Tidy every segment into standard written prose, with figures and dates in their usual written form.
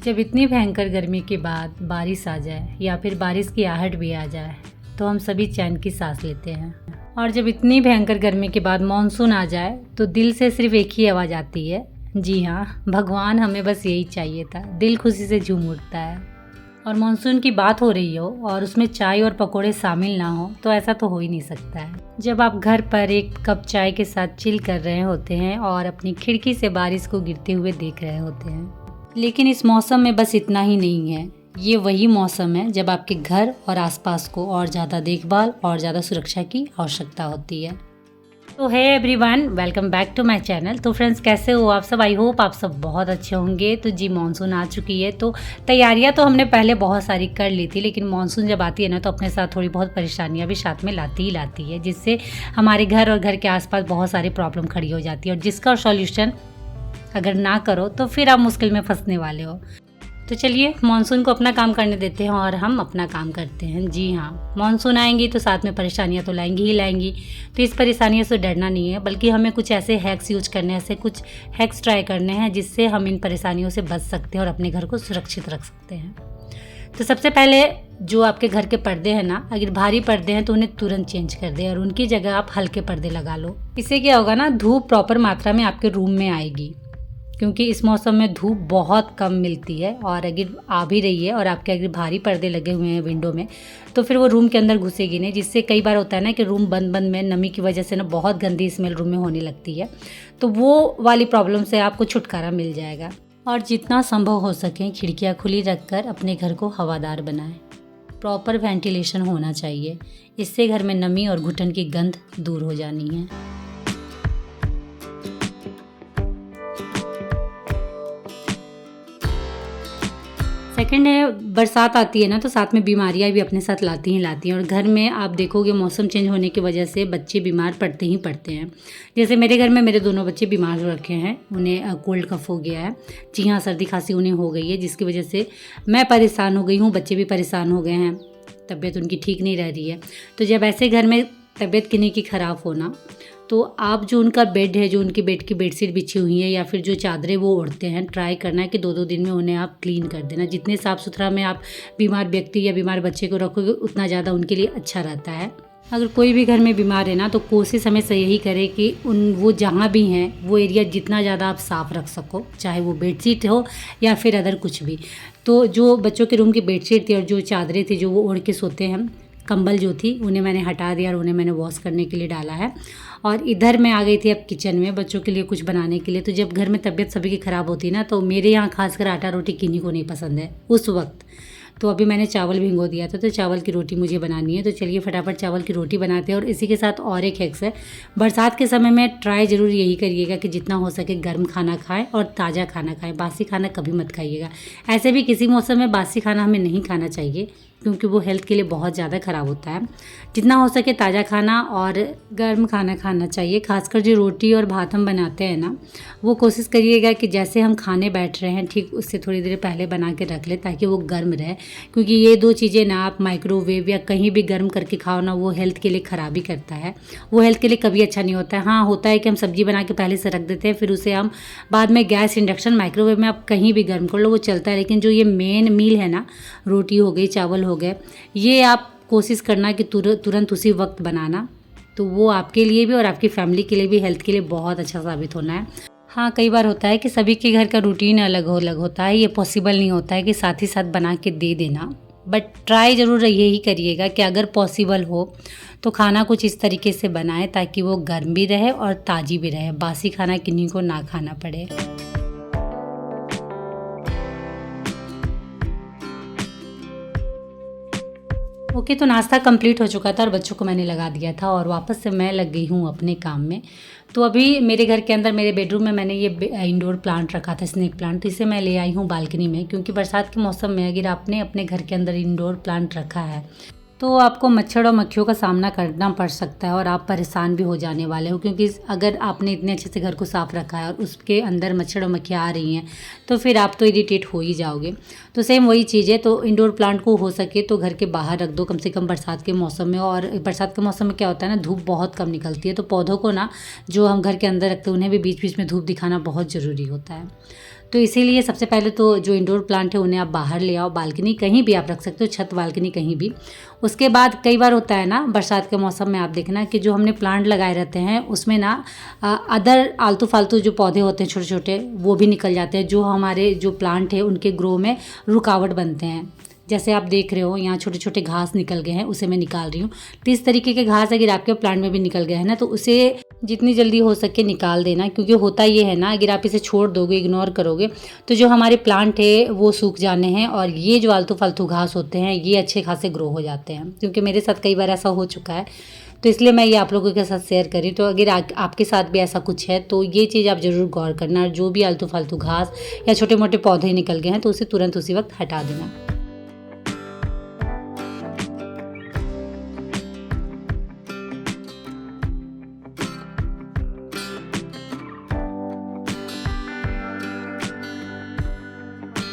जब इतनी भयंकर गर्मी के बाद बारिश आ जाए या फिर बारिश की आहट भी आ जाए तो हम सभी चैन की सांस लेते हैं। और जब इतनी भयंकर गर्मी के बाद मानसून आ जाए तो दिल से सिर्फ एक ही आवाज़ आती है, जी हाँ, भगवान हमें बस यही चाहिए था। दिल खुशी से झूम उठता है। और मानसून की बात हो रही हो और उसमें चाय और पकोड़े शामिल ना हो तो ऐसा तो हो ही नहीं सकता है। जब आप घर पर एक कप चाय के साथ चिल कर रहे होते हैं और अपनी खिड़की से बारिश को गिरते हुए देख रहे होते हैं। लेकिन इस मौसम में बस इतना ही नहीं है, ये वही मौसम है जब आपके घर और आसपास को और ज़्यादा देखभाल और ज़्यादा सुरक्षा की आवश्यकता होती है। तो है everyone, welcome back to my channel. तो फ्रेंड्स, कैसे हो आप सब? आई होप आप सब बहुत अच्छे होंगे। तो जी, मानसून आ चुकी है तो तैयारियां तो हमने पहले बहुत सारी कर ली थी, लेकिन मानसून जब आती है ना तो अपने साथ थोड़ी बहुत परेशानियां भी साथ में लाती ही लाती है, जिससे हमारे घर और घर के आसपास बहुत सारी प्रॉब्लम खड़ी हो जाती है और जिसका सॉल्यूशन अगर ना करो तो फिर आप मुश्किल में फंसने वाले हो। तो चलिए मानसून को अपना काम करने देते हैं और हम अपना काम करते हैं। जी हाँ, मानसून आएंगी तो साथ में परेशानियां तो लाएंगी ही लाएंगी। तो इस परेशानियों से डरना नहीं है, बल्कि हमें कुछ ऐसे हैक्स यूज करने हैं, ऐसे कुछ हैक्स ट्राई करने हैं जिससे हम इन परेशानियों से बच सकते हैं और अपने घर को सुरक्षित रख सकते हैं। तो सबसे पहले जो आपके घर के पर्दे हैं ना, अगर भारी पर्दे हैं तो उन्हें तुरंत चेंज कर दें और उनकी जगह आप हल्के पर्दे लगा लो। इससे क्या होगा ना, धूप प्रॉपर मात्रा में आपके रूम में आएगी, क्योंकि इस मौसम में धूप बहुत कम मिलती है। और अगर आ भी रही है और आपके अगर भारी पर्दे लगे हुए हैं विंडो में तो फिर वो रूम के अंदर घुसेगी नहीं, जिससे कई बार होता है ना कि रूम बंद बंद में नमी की वजह से ना बहुत गंदी स्मेल रूम में होने लगती है। तो वो वाली प्रॉब्लम से आपको छुटकारा मिल जाएगा। और जितना संभव हो सके खिड़कियाँ खुली रखकर अपने घर को हवादार बनाएं। प्रॉपर वेंटिलेशन होना चाहिए, इससे घर में नमी और घुटन की गंध दूर हो जानी है। सेकंड है, बरसात आती है ना तो साथ में बीमारियां भी अपने साथ लाती हैं। और घर में आप देखोगे मौसम चेंज होने की वजह से बच्चे बीमार पड़ते ही पड़ते हैं। जैसे मेरे घर में मेरे दोनों बच्चे बीमार हो रखे हैं, उन्हें कोल्ड कफ हो गया है। जी हाँ, सर्दी खांसी उन्हें हो गई है, जिसकी वजह से मैं परेशान हो गई हूँ, बच्चे भी परेशान हो गए हैं, तबीयत उनकी ठीक नहीं रह रही है। तो जब ऐसे घर में तबीयत किन्हीं की ख़राब होना, तो आप जो उनका बेड है, जो उनकी बेड की बेडशीट बिछी हुई है या फिर जो चादरें वो ओढ़ते हैं, ट्राई करना है कि 2-2 दिन में उन्हें आप क्लीन कर देना। जितने साफ़ सुथरा में आप बीमार व्यक्ति या बीमार बच्चे को रखोगे उतना ज़्यादा उनके लिए अच्छा रहता है। अगर कोई भी घर में बीमार है ना तो कोशिश हमेशा यही करे कि वो जहाँ भी हैं वो एरिया जितना ज़्यादा आप साफ़ रख सको, चाहे वो बेडशीट हो या फिर अदर कुछ भी। तो जो बच्चों के रूम की बेडशीट थी और जो चादरें थी जो वो ओढ़ के सोते हैं, कंबल जो थी, उन्हें मैंने हटा दिया और उन्हें मैंने वॉश करने के लिए डाला है। और इधर मैं आ गई थी अब किचन में बच्चों के लिए कुछ बनाने के लिए। तो जब घर में तबीयत सभी की ख़राब होती है ना, तो मेरे यहाँ खासकर आटा रोटी किन्हीं को नहीं पसंद है उस वक्त। तो अभी मैंने चावल भिगो दिया था, तो चावल की रोटी मुझे बनानी है। तो चलिए फटाफट चावल की रोटी बनाते हैं। और इसी के साथ और एक हैक्स है, बरसात के समय में ट्राई ज़रूर यही करिएगा कि जितना हो सके गर्म खाना खाएं और ताज़ा खाना खाएं। बासी खाना कभी मत खाइएगा। ऐसे भी किसी मौसम में बासी खाना हमें नहीं खाना चाहिए, क्योंकि वो हेल्थ के लिए बहुत ज़्यादा ख़राब होता है। जितना हो सके ताज़ा खाना और गर्म खाना खाना चाहिए। खासकर जो रोटी और भात हम बनाते हैं ना, वो कोशिश करिएगा कि जैसे हम खाने बैठ रहे हैं ठीक उससे थोड़ी देर पहले बना के रख ले, ताकि वो गर्म रहे। क्योंकि ये दो चीज़ें ना आप माइक्रोवेव या कहीं भी गर्म करके खाओ ना, वो हेल्थ के लिए ख़राबी करता है। वो हेल्थ के लिए कभी अच्छा नहीं होता है। हाँ, होता है कि हम सब्ज़ी बना के पहले से रख देते हैं, फिर उसे हम बाद में गैस, इंडक्शन, माइक्रोवेव में आप कहीं भी गर्म कर लो, वो चलता है। लेकिन जो ये मेन मील है ना, रोटी हो गई, चावल हो गए, ये आप कोशिश करना कि तुरंत उसी वक्त बनाना। तो वो आपके लिए भी और आपकी फैमिली के लिए भी, हेल्थ के लिए बहुत अच्छा साबित होना है। हाँ, कई बार होता है कि सभी के घर का रूटीन अलग होता है, ये पॉसिबल नहीं होता है कि साथ ही साथ बना के दे देना। बट ट्राई ज़रूर यही करिएगा कि अगर पॉसिबल हो तो खाना कुछ इस तरीके से बनाएं ताकि वो गर्म भी रहे और ताज़ी भी रहे। बासी खाना किन्हीं को ना खाना पड़े। ओके, तो नाश्ता कंप्लीट हो चुका था और बच्चों को मैंने लगा दिया था और वापस से मैं लग गई हूँ अपने काम में। तो अभी मेरे घर के अंदर मेरे बेडरूम में मैंने ये इंडोर प्लांट रखा था, स्नेक प्लांट। तो इसे मैं ले आई हूँ बालकनी में, क्योंकि बरसात के मौसम में अगर आपने अपने घर के अंदर इंडोर प्लांट रखा है तो आपको मच्छर और मक्खियों का सामना करना पड़ सकता है और आप परेशान भी हो जाने वाले हो। क्योंकि अगर आपने इतने अच्छे से घर को साफ़ रखा है और उसके अंदर मच्छर और मक्खियाँ आ रही हैं तो फिर आप तो इरिटेट हो ही जाओगे। तो सेम वही चीज़ है। तो इंडोर प्लांट को हो सके तो घर के बाहर रख दो, कम से कम बरसात के मौसम में। और बरसात के मौसम में क्या होता है ना, धूप बहुत कम निकलती है, तो पौधों को ना जो हम घर के अंदर रखते हैं उन्हें भी बीच बीच में धूप दिखाना बहुत ज़रूरी होता है। तो इसीलिए सबसे पहले तो जो इंडोर प्लांट है उन्हें आप बाहर ले आओ, बालकनी कहीं भी आप रख सकते हो, छत बालकनी कहीं भी। उसके बाद कई बार होता है ना बरसात के मौसम में आप देखना कि जो हमने प्लांट लगाए रहते हैं उसमें ना अदर आलतू फालतू जो पौधे होते हैं छोटे छोटे वो भी निकल जाते हैं, जो हमारे जो प्लांट है उनके ग्रो में रुकावट बनते हैं। जैसे आप देख रहे हो यहाँ छोटे छोटे घास निकल गए हैं, उसे मैं निकाल रही हूँ। तो इस तरीके के घास अगर आपके प्लांट में भी निकल गए हैं ना तो उसे जितनी जल्दी हो सके निकाल देना, क्योंकि होता ये है ना अगर आप इसे छोड़ दोगे, इग्नोर करोगे तो जो हमारे प्लांट है वो सूख जाने हैं और ये जो आलतू फालतू घास होते हैं ये अच्छे खासे ग्रो हो जाते हैं, क्योंकि मेरे साथ कई बार ऐसा हो चुका है। तो इसलिए मैं ये आप लोगों के साथ शेयर करी। तो अगर आपके साथ भी ऐसा कुछ है तो ये चीज़ आप ज़रूर गौर करना, और जो भी आलतू फालतू घास या छोटे मोटे पौधे निकल गए हैं तो उसे तुरंत उसी वक्त हटा देना।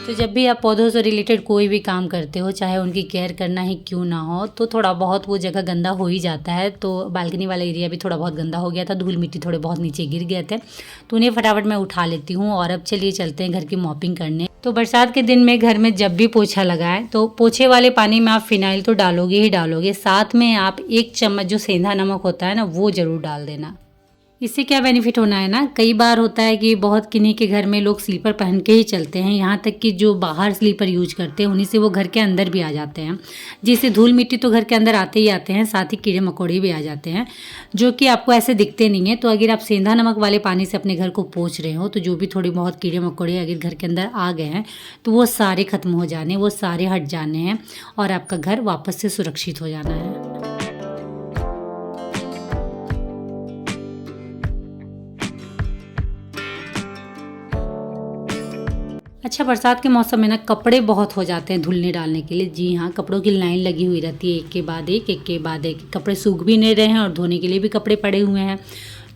तो जब भी आप पौधों से रिलेटेड कोई भी काम करते हो, चाहे उनकी केयर करना ही क्यों ना हो, तो थोड़ा बहुत वो जगह गंदा हो ही जाता है। तो बालकनी वाला एरिया भी थोड़ा बहुत गंदा हो गया था, धूल मिट्टी थोड़े बहुत नीचे गिर गए थे, तो उन्हें फटाफट मैं उठा लेती हूँ। और अब चलिए चलते हैं घर की मॉपिंग करने। तो बरसात के दिन में घर में जब भी पोछा लगाए तो पोछे वाले पानी में आप फिनाइल तो डालोगे ही डालोगे, साथ में आप 1 चम्मच जो सेंधा नमक होता है ना वो ज़रूर डाल देना। इससे क्या बेनिफिट होना है ना, कई बार होता है कि बहुत किन्हीं के घर में लोग स्लीपर पहन के ही चलते हैं, यहाँ तक कि जो बाहर स्लीपर यूज करते हैं उन्हीं से वो घर के अंदर भी आ जाते हैं, जिससे धूल मिट्टी तो घर के अंदर आते ही आते हैं, साथ ही कीड़े मकोड़े भी आ जाते हैं, जो कि आपको ऐसे दिखते नहीं है। तो अगर आप सेंधा नमक वाले पानी से अपने घर को पोंछ रहे हो तो जो भी थोड़ी बहुत कीड़े मकोड़े अगर घर के अंदर आ गए हैं तो वो सारे खत्म हो जाने, वो सारे हट जाने हैं और आपका घर वापस से सुरक्षित हो जाना है। अच्छा, बरसात के मौसम में ना कपड़े बहुत हो जाते हैं धुलने डालने के लिए। जी हाँ, कपड़ों की लाइन लगी हुई रहती है, एक के बाद एक। कपड़े सूख भी नहीं रहे हैं और धोने के लिए भी कपड़े पड़े हुए हैं।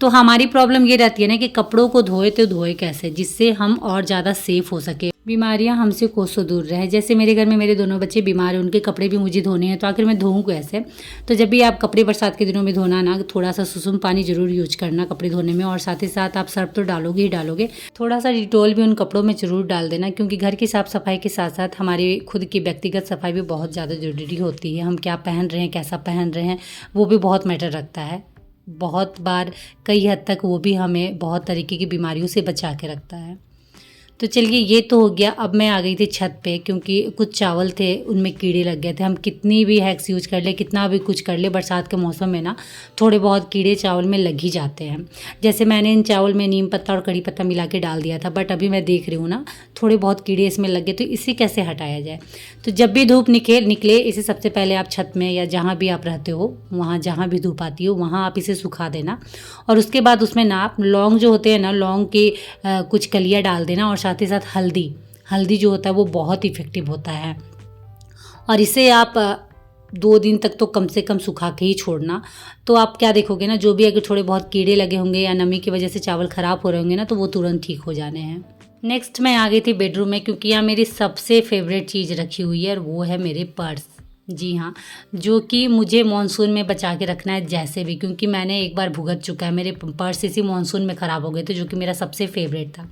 तो हमारी प्रॉब्लम ये रहती है ना कि कपड़ों को धोए तो धोए कैसे, जिससे हम और ज़्यादा सेफ हो सके, बीमारियां हमसे कोसों दूर रहे। जैसे मेरे घर में मेरे दोनों बच्चे बीमार हैं, उनके कपड़े भी मुझे धोने हैं, तो आखिर मैं धोऊं कैसे। तो जब भी आप कपड़े बरसात के दिनों में धोना ना, थोड़ा सा सुसुम पानी जरूर यूज करना कपड़े धोने में, और साथ ही साथ आप सर्फ तो डालोगे ही डालोगे, थोड़ा सा डिटॉल भी उन कपड़ों में जरूर डाल देना, क्योंकि घर की साफ सफाई के साथ साथ हमारी खुद की व्यक्तिगत सफाई भी बहुत ज़्यादा जरूरी होती है। हम क्या पहन रहे हैं, कैसा पहन रहे हैं, वो भी बहुत मैटर रखता है। बहुत बार कई हद तक वो भी हमें बहुत तरीके की बीमारियों से बचा के रखता है। तो चलिए ये तो हो गया। अब मैं आ गई थी छत पे, क्योंकि कुछ चावल थे उनमें कीड़े लग गए थे। हम कितनी भी हैक्स यूज कर ले, कितना भी कुछ कर ले, बरसात के मौसम में ना थोड़े बहुत कीड़े चावल में लग ही जाते हैं। जैसे मैंने इन चावल में नीम पत्ता और कड़ी पत्ता मिला के डाल दिया था, बट अभी मैं देख रही हूँ ना थोड़े बहुत कीड़े इसमें लग गए, तो इसे कैसे हटाया जाए। तो जब भी धूप निकले इसे सबसे पहले आप छत में या जहाँ भी आप रहते हो, वहाँ जहाँ भी धूप आती हो वहाँ आप इसे सुखा देना। और उसके बाद उसमें ना आप लौंग जो होते हैं ना, लौंग की कुछ कलियाँ डाल देना, और साथ ही साथ हल्दी जो होता है वो बहुत इफ़ेक्टिव होता है। और इसे आप 2 दिन तक तो कम से कम सुखा के ही छोड़ना। तो आप क्या देखोगे ना, जो भी अगर थोड़े बहुत कीड़े लगे होंगे या नमी की वजह से चावल ख़राब हो रहे होंगे ना, तो वो तुरंत ठीक हो जाने हैं। नेक्स्ट मैं आ गई थी बेडरूम में, क्योंकि यहाँ मेरी सबसे फेवरेट चीज़ रखी हुई है और वो है मेरे पर्स। जी हाँ, जो कि मुझे मानसून में बचा के रखना है जैसे भी, क्योंकि मैंने एक बार भुगत चुका है, मेरे पर्स इसी मानसून में ख़राब हो गए थे, जो कि मेरा सबसे फेवरेट था।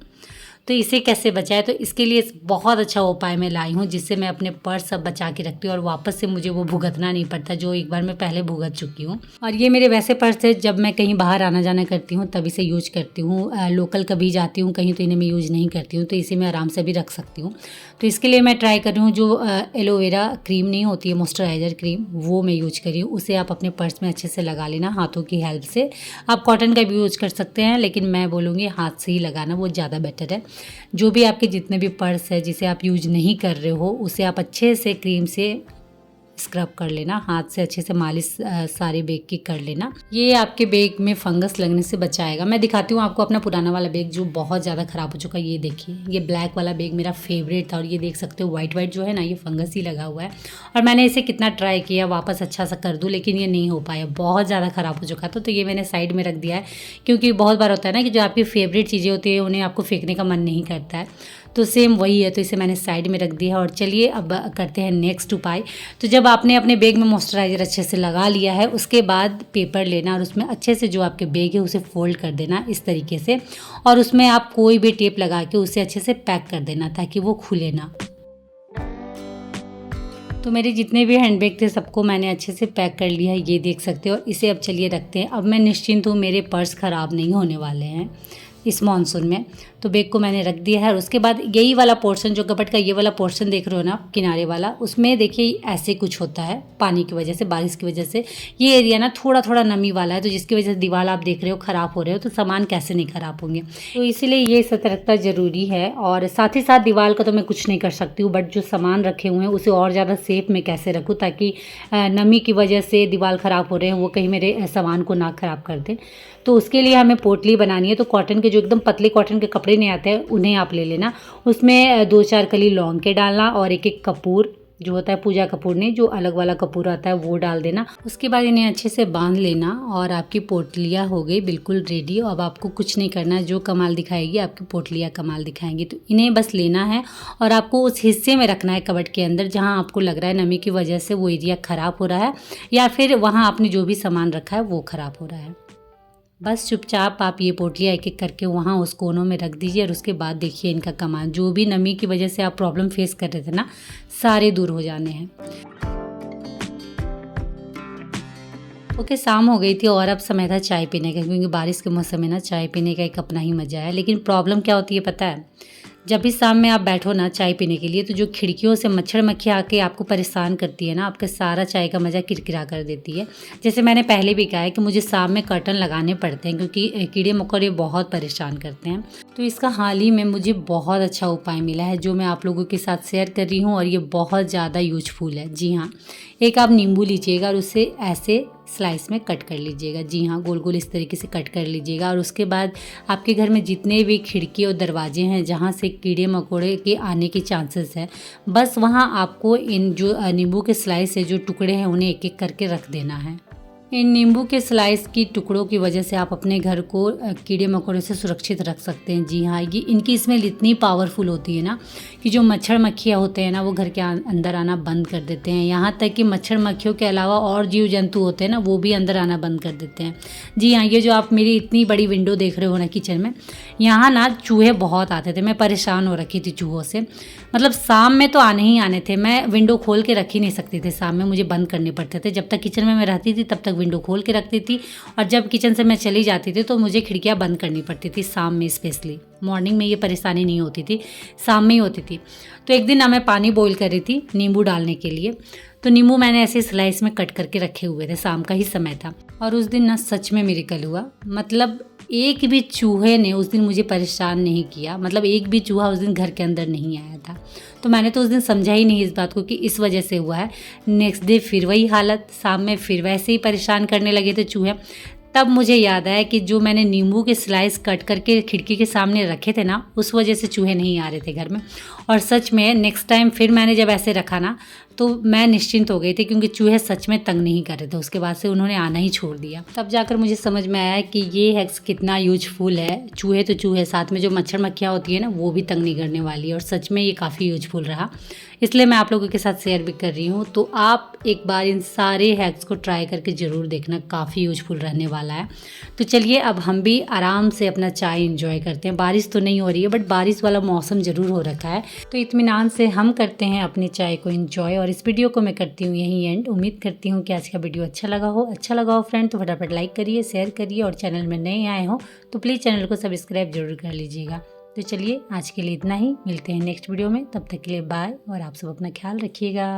तो इसे कैसे बचाए, तो इसके लिए बहुत अच्छा उपाय मैं लाई हूँ, जिससे मैं अपने पर्स सब बचा के रखती हूँ और वापस से मुझे वो भुगतना नहीं पड़ता, जो एक बार मैं पहले भुगत चुकी हूँ। और ये मेरे वैसे पर्स है, जब मैं कहीं बाहर आना जाना करती हूँ तब इसे यूज करती हूँ। लोकल कभी जाती हूँ कहीं तो इन्हें मैं यूज़ नहीं करती हूँ, तो इसे मैं आराम से भी रख सकती हूँ। तो इसके लिए मैं ट्राई कर रही हूँ, जो एलोवेरा क्रीम नहीं होती है, मॉइस्चराइज़र क्रीम, वो मैं यूज करी हूँ। उसे आप अपने पर्स में अच्छे से लगा लेना हाथों की हेल्प से। आप कॉटन का भी यूज कर सकते हैं, लेकिन मैं बोलूँगी हाथ से ही लगाना, वो ज़्यादा बेटर है। जो भी आपके जितने भी पर्स है जिसे आप यूज नहीं कर रहे हो, उसे आप अच्छे से क्रीम से स्क्रब कर लेना, हाथ से अच्छे से मालिश सारे बैग की कर लेना। ये आपके बैग में फंगस लगने से बचाएगा। मैं दिखाती हूँ आपको अपना पुराना वाला बैग जो बहुत ज़्यादा ख़राब हो चुका है। ये देखिए, ये ब्लैक वाला बैग मेरा फेवरेट था, और ये देख सकते हो वाइट जो है ना, ये फंगस ही लगा हुआ है। और मैंने इसे कितना ट्राई किया वापस अच्छा सा कर दूँ, लेकिन ये नहीं हो पाया, बहुत ज़्यादा ख़राब हो चुका था। तो ये मैंने साइड में रख दिया है, क्योंकि बहुत बार होता है ना कि जो आपकी फेवरेट चीज़ें होती है उन्हें आपको फेंकने का मन नहीं करता है। तो सेम वही है, तो इसे मैंने साइड में रख दिया है। और चलिए अब करते हैं नेक्स्ट उपाय। तो जब आपने अपने बैग में मॉइस्चराइज़र अच्छे से लगा लिया है, उसके बाद पेपर लेना और उसमें अच्छे से जो आपके बैग है उसे फोल्ड कर देना इस तरीके से, और उसमें आप कोई भी टेप लगा के उसे अच्छे से पैक कर देना ताकि वो खुले ना। तो मेरे जितने भी हैंडबैग थे सबको मैंने अच्छे से पैक कर लिया है, ये देख सकते हो। और इसे अब चलिए रखते हैं। अब मैं निश्चिंत हूँ, मेरे पर्स ख़राब नहीं होने वाले हैं इस मानसून में। तो बैग को मैंने रख दिया है। और उसके बाद यही वाला पोर्शन, जो कपट का ये वाला पोर्शन देख रहे हो ना किनारे वाला, उसमें देखिए ऐसे कुछ होता है पानी की वजह से, बारिश की वजह से। ये एरिया ना थोड़ा थोड़ा नमी वाला है, तो जिसकी वजह से दीवार आप देख रहे हो ख़राब हो रहे हो, तो सामान कैसे नहीं ख़राब होंगे। तो इसीलिए ये सतर्कता ज़रूरी है। और साथ ही साथ दीवार का तो मैं कुछ नहीं कर सकती हूँ, बट जो सामान रखे हुए हैं उसे और ज़्यादा सेफ में कैसे रखूँ ताकि नमी की वजह से दीवार ख़राब हो रहे हैं वो कहीं मेरे सामान को ना ख़राब कर दें। तो उसके लिए हमें पोटली बनानी है। तो कॉटन के जो एकदम पतले कॉटन के कपड़े नहीं आते हैं उन्हें आप ले लेना। उसमें 2-4 कली लौंग के डालना और एक कपूर जो होता है, पूजा कपूर नहीं, जो अलग वाला कपूर आता है वो डाल देना। उसके बाद इन्हें अच्छे से बांध लेना और आपकी पोटलियाँ हो गई बिल्कुल रेडी। अब आपको कुछ नहीं करना है, जो कमाल दिखाएगी आपकी पोटलियाँ कमाल दिखाएंगी। तो इन्हें बस लेना है और आपको उस हिस्से में रखना है कबर्ड के अंदर जहाँ आपको लग रहा है नमी की वजह से वो एरिया ख़राब हो रहा है, या फिर वहाँ आपने जो भी सामान रखा है वो ख़राब हो रहा है। बस चुपचाप आप ये पोटलियाँ एक एक करके वहाँ उस कोनों में रख दीजिए। और उसके बाद देखिए इनका कमाल, जो भी नमी की वजह से आप प्रॉब्लम फेस कर रहे थे ना, सारे दूर हो जाने हैं। ओके, शाम हो गई थी और अब समय था चाय पीने का, क्योंकि बारिश के मौसम में ना चाय पीने का एक अपना ही मज़ा है। लेकिन प्रॉब्लम क्या होती है पता है, जब भी शाम में आप बैठो ना चाय पीने के लिए, तो जो खिड़कियों से मच्छर मक्खियाँ आके आपको परेशान करती है ना, आपका सारा चाय का मज़ा किरकिरा कर देती है। जैसे मैंने पहले भी कहा है कि मुझे शाम में कर्टन लगाने पड़ते हैं क्योंकि कीड़े मकोड़े बहुत परेशान करते हैं। तो इसका हाल ही में मुझे बहुत अच्छा उपाय मिला है जो मैं आप लोगों के साथ शेयर कर रही हूँ, और ये बहुत ज़्यादा यूजफुल है। जी हाँ, एक आप नींबू लीजिएगा और उसे ऐसे स्लाइस में कट कर लीजिएगा। जी हाँ, गोल गोल इस तरीके से कट कर लीजिएगा। और उसके बाद आपके घर में जितने भी खिड़की और दरवाजे हैं जहाँ से कीड़े मकोड़े के आने के चांसेस है, बस वहाँ आपको इन जो नींबू के स्लाइस है, जो टुकड़े हैं, उन्हें एक एक करके रख देना है। इन नींबू के स्लाइस की टुकड़ों की वजह से आप अपने घर को कीड़े मकोड़े से सुरक्षित रख सकते हैं। जी हाँ, ये इनकी स्मेल इतनी पावरफुल होती है ना कि जो मच्छर मक्खियाँ होते हैं ना वो घर के अंदर आना बंद कर देते हैं। यहाँ तक कि मच्छर मक्खियों के अलावा और जीव जंतु होते हैं ना, वो भी अंदर आना बंद कर देते हैं। जी हाँ, ये जो आप मेरी इतनी बड़ी विंडो देख रहे हो ना किचन में, यहाँ ना चूहे बहुत आते थे। मैं परेशान हो रखी थी चूहों से। मतलब शाम में तो आने ही आने थे, मैं विंडो खोल के रख ही नहीं सकती थी, शाम में मुझे बंद करने पड़ते थे। जब तक किचन में मैं रहती थी तब तक विंडो खोल के रखती थी, और जब किचन से मैं चली जाती थी तो मुझे खिड़कियाँ बंद करनी पड़ती थी शाम में। स्पेशली मॉर्निंग में ये परेशानी नहीं होती थी, शाम में ही होती थी। तो एक दिन ना मैं पानी बॉईल कर रही थी नींबू डालने के लिए, तो नींबू मैंने ऐसे स्लाइस में कट करके रखे हुए थे, शाम का ही समय था। और उस दिन ना सच में मिरेकल हुआ। मतलब एक भी चूहे ने उस दिन मुझे परेशान नहीं किया, मतलब एक भी चूहा उस दिन घर के अंदर नहीं आया था। तो मैंने तो उस दिन समझा ही नहीं इस बात को कि इस वजह से हुआ है। नेक्स्ट डे फिर वही हालत, शाम में फिर वैसे ही परेशान करने लगे थे चूहे। तब मुझे याद आया कि जो मैंने नींबू के स्लाइस कट करके खिड़की के सामने रखे थे ना, उस वजह से चूहे नहीं आ रहे थे घर में। और सच में नेक्स्ट टाइम फिर मैंने जब ऐसे रखा ना, तो मैं निश्चिंत हो गई थी, क्योंकि चूहे सच में तंग नहीं कर रहे थे। उसके बाद से उन्होंने आना ही छोड़ दिया। तब जाकर मुझे समझ में आया कि ये हैक्स कितना यूजफुल है। चूहे तो चूहे, साथ में जो मच्छर मक्खियाँ होती है ना, वो भी तंग नहीं करने वाली है। और सच में ये काफ़ी यूजफुल रहा, इसलिए मैं आप लोगों के साथ शेयर भी कर रही हूँ। तो आप एक बार इन सारे हैक्स को ट्राई करके ज़रूर देखना, काफ़ी यूजफुल रहने वाला है। तो चलिए अब हम भी आराम से अपना चाय इंजॉय करते हैं। बारिश तो नहीं हो रही है, बट बारिश वाला मौसम ज़रूर हो रखा है, तो इत्मीनान से हम करते हैं अपनी चाय को इंजॉय। और इस वीडियो को मैं करती हूँ यहीं एंड। उम्मीद करती हूँ कि आज का वीडियो अच्छा लगा हो फ्रेंड, तो फटाफट लाइक करिए, शेयर करिए, और चैनल में नए आए हो तो प्लीज़ चैनल को सब्सक्राइब जरूर कर लीजिएगा। तो चलिए आज के लिए इतना ही, मिलते हैं नेक्स्ट वीडियो में। तब तक के लिए बाय, और आप सब अपना ख्याल रखिएगा।